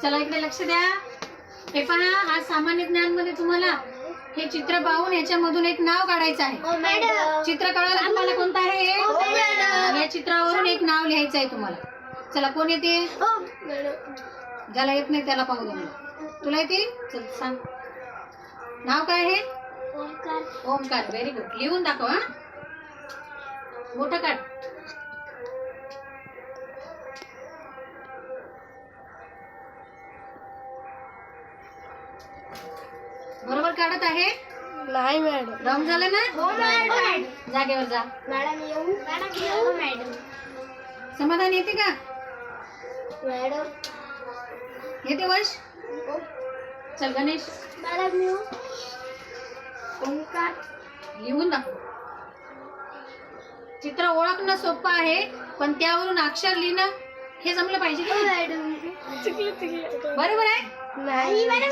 चला इकडे लक्ष द्या. हे पहा, आज सामान्य ज्ञान मध्ये तुम्हाला हे चित्र पाहून याच्यामधून एक नाव काढायचं आहे. चित्र कळालं तुम्हाला कोणतं आहे? या चित्रावरून एक नाव लिहायचं आहे तुम्हाला. चला, कोण येते? ज्याला येत नाही त्याला पाहू द्या. तुला येते? चल सांग. नाव काय आहे? ओमकार. ओमकार. Very good. लिहून दाखव. हा, मोठं काढ. बरोबर काढत आहे? नाही मॅडम. रंग झालं ना? हो मॅडम. जागेवर जा. मॅडम येऊ? मॅडम येऊ? मॅडम. समाधान येते का? मॅडम येते वश? चल गणेश. मॅडम येऊ? ओंकार. लिहून दाखव. चित्र ओळखणं सोपं आहे, पण त्यावरून अक्षर लिहिणं हे जमलं पाहिजे की नाही? बरोबर आहे? नाही मॅडम.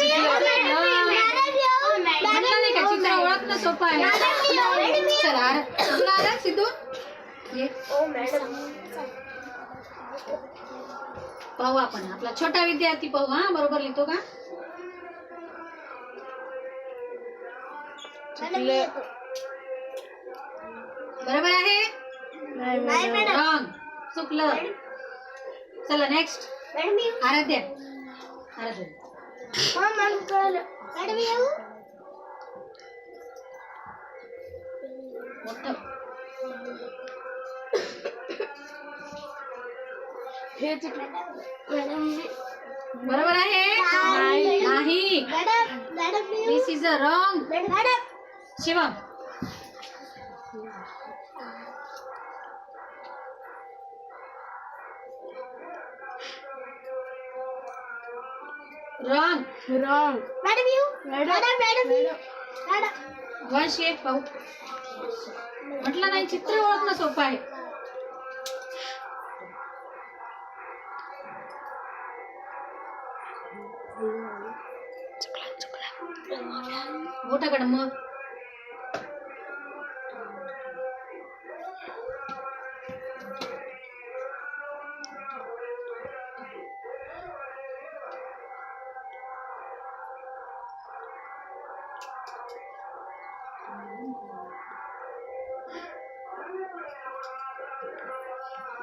म्हणलं नाही का चित्र ओळखणं सोपं आहे? चला, तुला आलं सिद्धू? ये पाहू आपण. आपला छोटा विद्यार्थी पाहू. हा, बरोबर लिहितो का? बरोबर आहे? रॉंग. चुकलं. चला नेक्स्ट. आराध्या. आराध्या. मॅडम येऊ? मोठं. हे चित्र मॅडम बरोबर आहे? नाही. Madam this is a wrong. Madam Shivam. Wrong. Wrong. Madam येऊ? मॅडम वंश ये पाहू. म्हटलं नाही, चित्र ओळखणं सोपं आहे. मोठा कड मग.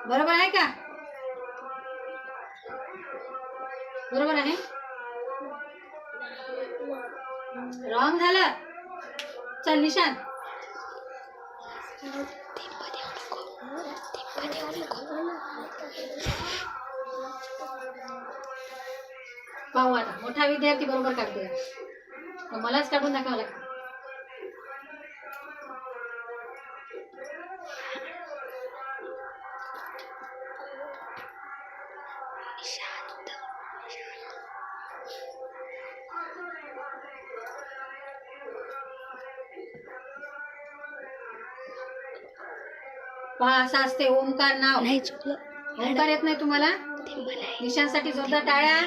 बरोबर आहे का? बरोबर आहे? रॉंग झालं. चल निशांत. पाहू आता. मोठा विद्यार्थी बरोबर काढते. मलाच काढून दाखवावं लागतं. पहा, असं असते ओमकार नाव. नाही चुकलं. ओमकार येत नाही तुम्हाला? निशांसाठी जोरदार टाळ्या.